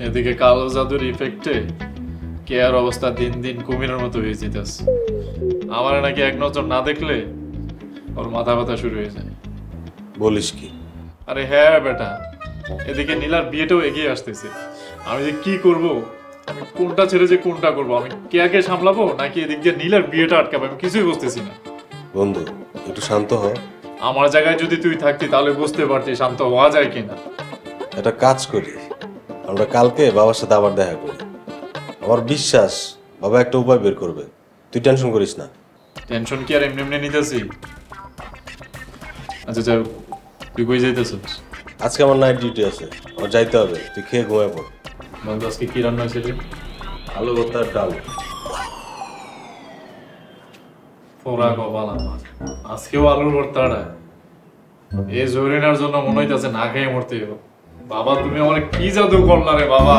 এদিকে কালো জাদুর ইফেক্টে কেয়ার অবস্থা দিন দিন কুমিরের মতো হয়ে যেতেছে। আমার নাকি এক নজর না দেখলে ওর মাথা ব্যথা শুরু হয়ে যায়। বলিস কি? আরে হ্যাঁ বেটা, এদিকে নীলার বিয়েটাও এগিয়ে আসতেছে। আমি যে কি করব, আমি কোনটা ছেড়ে যে কোনটা করব, আমি কেয়াকে সামলাবো নাকি এদিক দিয়ে নীলার বিয়েটা আটকাবো, আমি কিছুই বুঝতেছি না। বন্ধু একটু শান্ত হ। আমার জায়গায় যদি তুই থাকতি তাহলে বুঝতে পারতি শান্ত হওয়া যায় কিনা। একটা কাজ করি, আমরা কালকে বাবার সাথে আবার দেখা করি। আমার বিশ্বাস বাবা একটা উপায় বের করবে, তুই টেনশন করিস না। টেনশন কি আর এমনি এমনি নিতেছি? আচ্ছা যাই হোক, তুই কই যাইতেছিস? আজকে আমার নাইট ডিউটি আছে, আমার যাইতে হবে। তুই খেয়ে ঘুমায় পড়। বন্ধু আজকে কি রান্না হয়েছিল? আলু ভর্তা আর ডাল। পোড়া কপাল আমার, আজকেও আলুর ভর্তাটা। এই জরিনার জন্য মনে হইতেছে না খেয়ে মরতে হবে। বাবা তুমি আমার কি জাদু করলা রে বাবা।